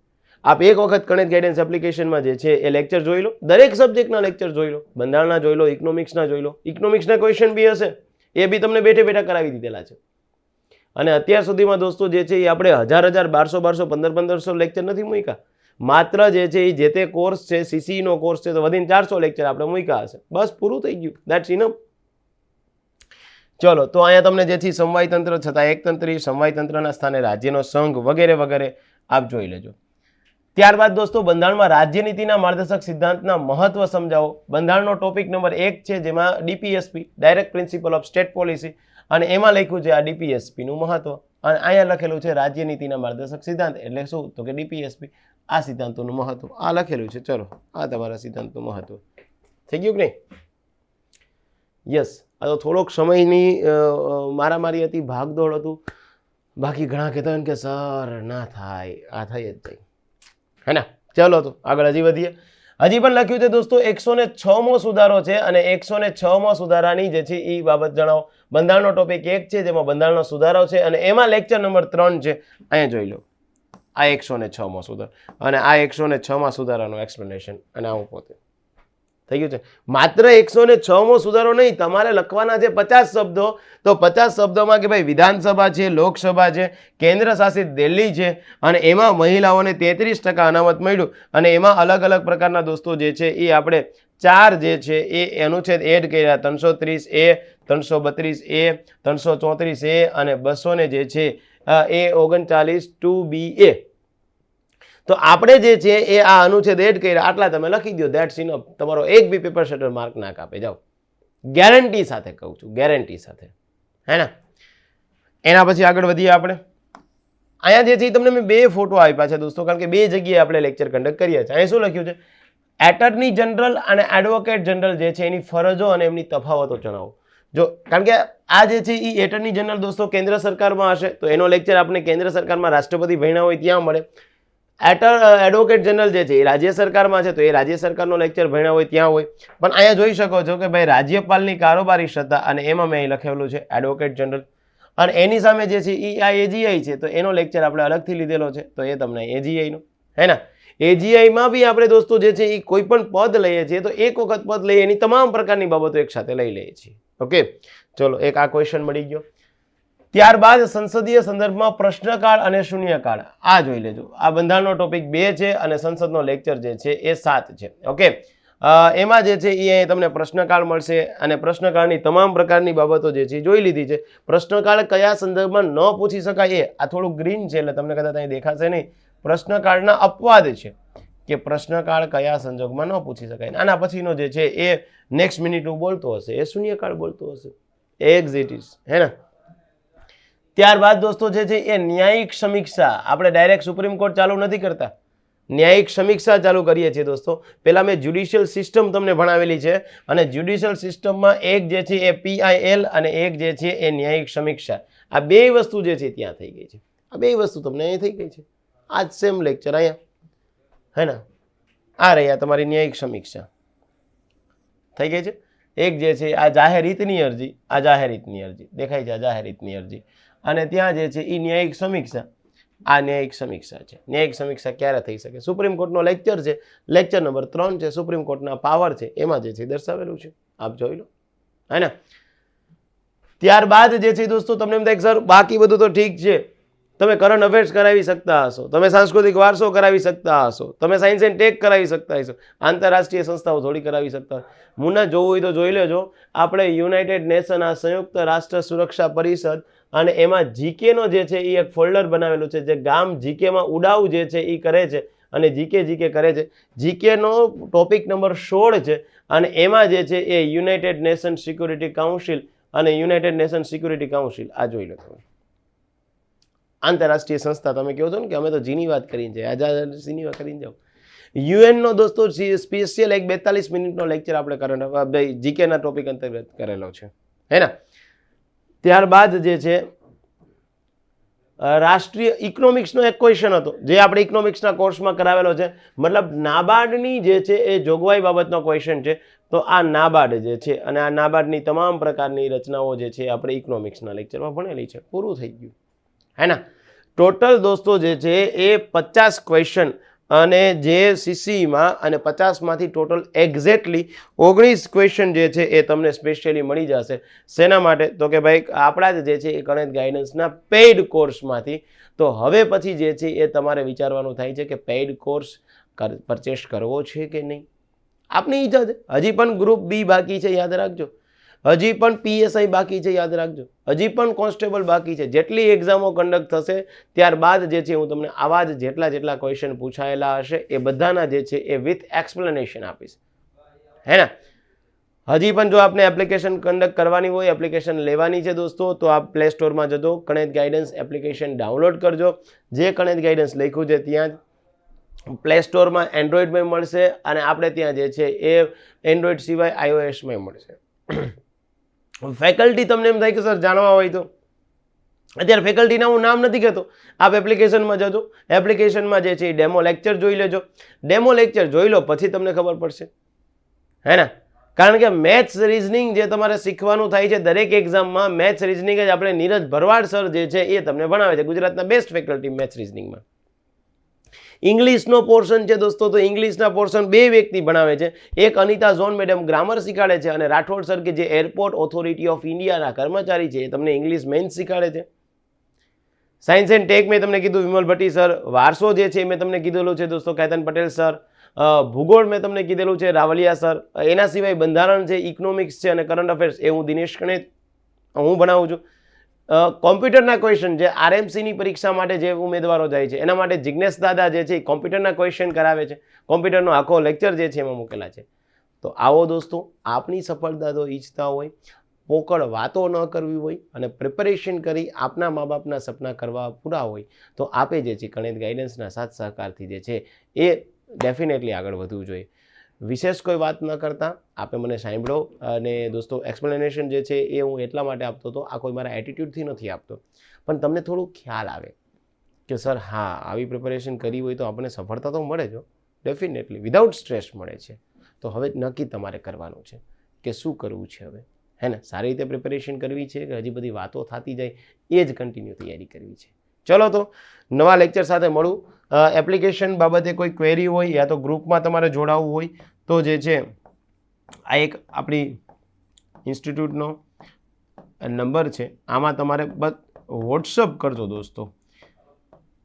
આપ એક વખત ગણિત ગાઈડન્સ એપ્લિકેશનમાં જે છે એ લેક્ચર જોઈ લો, દરેક સબ્જેક્ટના લેક્ચર જોઈ લો, બંધારણના જોઈ લો, ઇકોનોમિક્સના જોઈ લો. ઇકોનોમિક્સના ક્વેશ્ચન બી હશે એ બી તમને બેઠા કરાવી દીધેલા છે. અને અત્યાર સુધીમાં દોસ્તો જે છે એ આપણે 1000, 1200, 1500 લેક્ચર નથી મૂક્યા. માત્ર જે છે એ જે તે કોર્સ છે, સીસીનો કોર્સ છે તો વધીને 400 લેક્ચર આપણે મૂક્યા હશે. બસ પૂરું થઈ ગયું, દેટ્સ ઇનફ. ચલો તો અહીંયા તમને જે છે સમવાય તંત્ર છતાં એકતંત્રી, સમવાય તંત્રના સ્થાને રાજ્યનો સંઘ વગેરે આપ જોઈ લેજો. ત્યારબાદ દોસ્તો બંધારણમાં રાજ્યનીતિના માર્ગદર્શક સિદ્ધાંતના મહત્વ સમજાવો. બંધારણનો ટોપિક નંબર 1 છે જેમાં DPSP, direct principal of state policy, અને એમાં લખ્યું છે આ ડીપીએસપીનું મહત્વ, અને અહીંયા લખેલું છે રાજ્યનીતિના માર્ગદર્શક સિદ્ધાંત એટલે શું તો કે ડીપીએસપી, આ સિદ્ધાંતોનું મહત્વ આ લખેલું છે. ચલો આ તમારા સિદ્ધાંતનું મહત્વ થઈ ગયું કે નહીં? યસ. આ તો થોડોક સમયની મારામારી હતી, ભાગદોડ હતું, બાકી ઘણા કહેતા હોય કે સર ના થાય, આ થઈ જ જાય હે ને. ચલો તો આગળ હજી વધીએ. હજી પણ લખ્યું છે દોસ્તો 106મો સુધારો છે, અને 106મો સુધારાની જે છે એ બાબત જણાવો. બંધારણનો ટોપિક 1 છે જેમાં બંધારણનો સુધારો છે, અને એમાં લેક્ચર નંબર 3 છે. અહીંયા જોઈ લો આ 106મો સુધારો, અને આ 106મા સુધારાનું એક્સપ્લેનેશન, અને આવું પોતે થઈ ગયું છે. માત્ર 106મો સુધારો નહીં, તમારે લખવાના છે 50 શબ્દો. તો 50 શબ્દોમાં કે ભાઈ વિધાનસભા છે, લોકસભા છે, કેન્દ્ર શાસિત દિલ્હી છે, અને એમાં મહિલાઓને 33% અનામત મળ્યું, અને એમાં અલગ પ્રકારના દોસ્તો જે છે એ આપણે 4 જે છે એ અનુચ્છેદ એડ કર્યા, 330A, 332A, 334A અને 200 જે છે એ 39 2BA. તો આપણે જે છે એ આ અનુચ્છેદ એડ કર્યા, આટલા તમે લખી દો, ધેટ્સ ઇનફ. તમારો એક બી પેપર શેટર માર્ક ના કાપે, જાઓ. ગેરંટી સાથે કહું છું, ગેરંટી સાથે હે ને. એના પછી આગળ વધીએ આપણે. અહીંયા જે છે તમને મેં 2 ફોટો આપ્યા છે દોસ્તો, કારણ કે 2 જગ્યાએ આપણે લેક્ચર કન્ડક્ટ કર્યા છે. અહીંયા શું લખ્યું છે? એટર્ની જનરલ અને એડવોકેટ જનરલ જે છે એની ફરજો અને એમની તફાવતો જણાવો. જો કારણ કે આ જે છે એ એટર્ની જનરલ દોસ્તો કેન્દ્ર સરકારમાં હશે તો એનો લેક્ચર આપણે કેન્દ્ર સરકારમાં રાષ્ટ્રપતિ ભણ્યા હોય ત્યાં મળે. એડવોકેટ જનરલ જે છે એ રાજ્ય સરકારમાં છે તો એ રાજ્ય સરકારનો લેક્ચર ભણ્યા હોય ત્યાં હોય. પણ અહીંયા જોઈ શકો છો કે ભાઈ રાજ્યપાલની કારોબારી સત્તા, અને એમાં મેં અહીં લખેલું છે એડવોકેટ જનરલ, અને એની સામે જે છે એ આ એજીઆઈ છે તો એનો લેક્ચર આપણે અલગથી લીધેલો છે, તો એ તમને એજીઆઈનો હે ને. એજીઆઈમાં બી આપણે દોસ્તો જે છે એ કોઈ પણ પદ લઈએ છીએ તો એક વખત પદ લઈએ એની તમામ પ્રકારની બાબતો એક સાથે લઈ લઈએ છીએ. ઓકે ચલો એક આ ક્વેશ્ચન મળી ગયો. ત્યારબાદ સંસદીય સંદર્ભમાં પ્રશ્નકાળ અને શૂન્યકાળ આ જોઈ લેજો. આ બંધારણનો ટોપિક 2 છે અને સંસદનો લેક્ચર જે છે એ 7 છે. ઓકે એમાં જે છે એ તમને પ્રશ્નકાળ મળશે, અને પ્રશ્નકાળની તમામ પ્રકારની બાબતો જે છે જોઈ લીધી છે. પ્રશ્નકાળ કયા સંદર્ભમાં ન પૂછી શકાય એ આ થોડું ગ્રીન છે એટલે તમને કદાચ અહીં દેખાશે નહીં. પ્રશ્નકાળના અપવાદ છે કે પ્રશ્નકાળ કયા સંજોગમાં ન પૂછી શકાય. આના પછીનો જે છે એ નેક્સ્ટ મિનિટ બોલતો હશે એ શૂન્યકાળ બોલતો હશે. એક્ઝિટિસ, હે ને. ત્યારબાદ દોસ્તો જે છે એ ન્યાયિક સમીક્ષા, આપણે ડાયરેક્ટ સુપ્રીમ કોર્ટ ચાલુ નથી કરતા, ન્યાયિક સમીક્ષા ચાલુ કરીએ છીએ દોસ્તો. પહેલા મેં જ્યુડિશિયલ સિસ્ટમ તમને ભણાવેલી છે અને જ્યુડિશિયલ સિસ્ટમમાં એક જે છે એ PIL અને એક જે છે એ ન્યાયિક સમીક્ષા, આ બે વસ્તુ જે છે ત્યાં થઈ ગઈ છે. આ બે વસ્તુ તમને અહીં થઈ ગઈ છે. આ જ સેમ લેક્ચર અહીંયા, હે ને. આ રહ્યા તમારી ન્યાયિક સમીક્ષા થઈ ગઈ છે. એક જે છે આ જાહેર હિતની અરજી, આ જાહેર હિતની અરજી દેખાય છે, આ જાહેર હિતની અરજી, અને ત્યાં જે છે એ ન્યાયિક સમીક્ષા, આ ન્યાયિક સમીક્ષા છે. ન્યાયિક સમીક્ષા ક્યારે થઈ શકે? સુપ્રીમ કોર્ટનો લેક્ચર છે, લેક્ચર નંબર 3 છે, સુપ્રીમ કોર્ટના પાવર છે, એમાં જે છે દર્શાવેલું છે, આપ જોઈ લો, હે ને. ત્યારબાદ જે છે દોસ્તો તમને એમ થાય સર બાકી બધું તો ઠીક છે, તમે કરંટ અફેર્સ કરાવી શકતા હશો, તમે સાંસ્કૃતિક વારસો કરાવી શકતા હશો, તમે સાયન્સ એન્ડ ટેક કરાવી શકતા હશો, આંતરરાષ્ટ્રીય સંસ્થાઓ થોડી કરાવી શકતા. મુન્ના જોવું હોય તો જોઈ લેજો, આપણે યુનાઇટેડ નેશન, આ સંયુક્ત રાષ્ટ્ર સુરક્ષા પરિષદ, અને એમાં જીકેનો જે છે એ એક ફોલ્ડર બનાવેલું છે, જે ગામ જીકેમાં ઉડાવ જે છે એ કરે છે, અને જીકે કરે છે. જીકેનો ટોપિક નંબર 16 છે, અને એમાં જે છે એ યુનાઇટેડ નેશન સિક્યુરિટી કાઉન્સિલ અને યુનાઇટેડ નેશન સિક્યુરિટી કાઉન્સિલ, આ જોઈ લો તમે. આંતરરાષ્ટ્રીય સંસ્થા, તમે કહો છો ને કે અમે તો જીની વાત કરીને જાય, આઝાદીની વાત કરીને જાઓ. યુએનનો દોસ્તો સ્પેશિયલ એક 42 મિનિટનો લેક્ચર આપણે કરંટ જીકેના ટોપિક અંતર્ગત કરેલો છે, હે ને. ત્યારબાદ જે છે રાષ્ટ્રીય ઇકોનોમિક્સનો એક ક્વેશ્ચન હતો, જે આપણે ઇકોનોમિક્સના કોર્સમાં કરાવેલો છે, મતલબ નાબાર્ડની જે છે એ જોગવાઈ બાબતનો ક્વેશ્ચન છે. તો આ નાબાર્ડ જે છે, અને આ નાબાર્ડની તમામ પ્રકારની રચનાઓ જે છે આપણે ઇકોનોમિક્સના લેક્ચરમાં ભણેલી છે. પૂરું થઈ ગયું, હે ને. ટોટલ દોસ્તો જે છે એ 50 ક્વેશ્ચન, અને જે CCમાં, અને 50માંથી ટોટલ એક્ઝેક્ટલી 19 ક્વેશ્ચન જે છે એ તમને સ્પેશિયલી મળી જશે. શેના માટે? તો કે ભાઈ આપણા જ જે છે એ ગણિત ગાઈડન્સના પેઇડ કોર્સમાંથી. તો હવે પછી જે છે એ તમારે વિચારવાનું થાય છે કે પેઇડ કોર્સ પરચેસ કરવો છે કે નહીં. આપની ઈચ્છા છે. હજી પણ ગ્રુપ B બાકી છે, યાદ રાખજો. હજી પણ PSI બાકી છે, યાદ રાખજો. હજી પણ કોન્સ્ટેબલ બાકી છે. જેટલી એક્ઝામો કન્ડક્ટ થશે ત્યારબાદ જે છે હું તમને આવા જ જેટલા ક્વેશ્ચન પૂછાયેલા હશે એ બધાના જે છે એ વિથ એક્સપ્લેનેશન આપીશ, હે ને. હજી પણ જો આપને એપ્લિકેશન કન્ડક્ટ કરવાની હોય, એપ્લિકેશન લેવાની છે દોસ્તો, તો આપ પ્લે સ્ટોરમાં જજો, ગણિત ગાઈડન્સ એપ્લિકેશન ડાઉનલોડ કરજો. જે ગણિત ગાઈડન્સ લખ્યું છે ત્યાં જ પ્લે સ્ટોરમાં એન્ડ્રોઈડમાં મળશે, અને આપણે ત્યાં જે છે એ એન્ડ્રોઈડ સિવાય iOSમાં મળશે. ફેકલ્ટી તમને એમ થાય કે સર જાણવા હોય તો અત્યારે ફેકલ્ટીના હું નામ નથી કહેતો, આપ એપ્લિકેશનમાં જજો, એપ્લિકેશનમાં જે છે એ ડેમો લેક્ચર જોઈ લેજો. ડેમો લેક્ચર જોઈ લો પછી તમને ખબર પડશે, હે ને. કારણ કે મેથ્સ રિઝનિંગ જે તમારે શીખવાનું થાય છે દરેક એક્ઝામમાં, મેથ્સ રિઝનિંગ જ આપણે નીરજ ભરવાડ સર જે છે એ તમને ભણાવે છે, ગુજરાતના બેસ્ટ ફેકલ્ટી મેથ્સ રિઝનિંગમાં. ઇંગ્લિશનો પોર્શન છે દોસ્તો, તો ઇંગ્લિશના પોર્શન 2 વ્યક્તિ ભણાવે છે. એક અનિતા ઝોન મેડમ ગ્રામર શીખાડે છે, અને રાઠોડ સર કે જે એરપોર્ટ ઓથોરિટી ઓફ ઇન્ડિયાના કર્મચારી છે એ તમને ઇંગ્લિશ મેઇન શીખાડે છે. સાયન્સ એન્ડ ટેક મેં તમને કીધું વિમલ ભટ્ટી સર, વારસો જે છે મેં તમને કીધેલું છે દોસ્તો કેતન પટેલ સર, ભૂગોળ મેં તમને કીધેલું છે રાવલિયા સર. એના સિવાય બંધારણ છે, ઇકોનોમિક્સ છે, અને કરંટ અફેર્સ એ હું દિનેશ કણેત હું ભણાવું છું. કોમ્પ્યુટરના ક્વેશ્ચન જે RMCની પરીક્ષા માટે જે ઉમેદવારો જાય છે એના માટે જિજ્ઞેશ દાદા જે છે એ કોમ્પ્યુટરના ક્વેશ્ચન કરાવે છે. કોમ્પ્યુટરનો આખો લેક્ચર જે છે એમાં મૂકેલા છે. તો આવો દોસ્તો, આપની સફળતા તો ઈચ્છતા હોય, પોકળ વાતો ન કરવી હોય, અને પ્રિપેરેશન કરી આપના મા બાપના સપના કરવા પૂરા હોય, તો આપે જે છે ગણિત ગાઈડન્સના સાથ સહકારથી જે છે એ ડેફિનેટલી આગળ વધવું જોઈએ. વિશેષ કોઈ વાત ન કરતા આપે મને સાંભળો, અને દોસ્તો એક્સપ્લેનેશન જે છે એ હું એટલા માટે આપતો હતો, આ કોઈ મારા એટીટ્યૂડથી નથી આપતો, પણ તમને થોડું ખ્યાલ આવે કે સર હા આવી પ્રિપેરેશન કરી હોય તો આપણને સફળતા તો મળે જ, ડેફિનેટલી વિધાઉટ સ્ટ્રેસ મળે છે. તો હવે નક્કી તમારે કરવાનું છે કે શું કરવું છે હવે, હે ને. સારી રીતે પ્રિપેરેશન કરવી છે કે હજી બધી વાતો થતી જાય એ જ કન્ટિન્યુ તૈયારી કરવી છે. ચલો તો નવા લેક્ચર સાથે મળું. એપ્લિકેશન બાબતે કોઈ ક્વેરી હોય યા તો ગ્રુપમાં તમારે જોડાવવું હોય તો જે છે આ એક આપણી ઇન્સ્ટિટ્યૂટનો નંબર છે, આમાં તમારે વોટ્સઅપ કરજો દોસ્તો.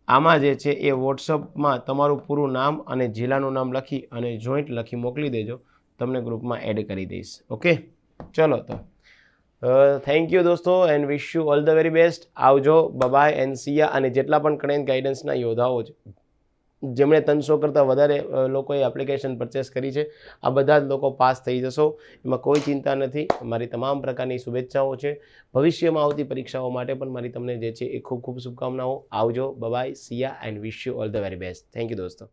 આમાં જે છે એ વોટ્સઅપમાં તમારું પૂરું નામ અને જિલ્લાનું નામ લખી અને જોઈન્ટ લખી મોકલી દેજો, તમને ગ્રુપમાં એડ કરી દઈશ. ઓકે, ચલો તો થેન્ક યુ દોસ્તો, and wish you all the very best. આવજો, બાય એન્ડ સી યા. અને જેટલા પણ ગણિત ગાઈડન્સના યોદ્ધાઓ છે જેમણે 300 કરતાં વધારે લોકોએ એપ્લિકેશન પરચેસ કરી છે, આ બધા જ લોકો પાસ થઈ જશો, એમાં કોઈ ચિંતા નથી. મારી તમામ પ્રકારની શુભેચ્છાઓ છે. ભવિષ્યમાં આવતી પરીક્ષાઓ માટે પણ મારી તમને જે છે એ ખૂબ ખૂબ શુભકામનાઓ. આવજો, bye, see ya and wish you all the very best. Thank you દોસ્તો.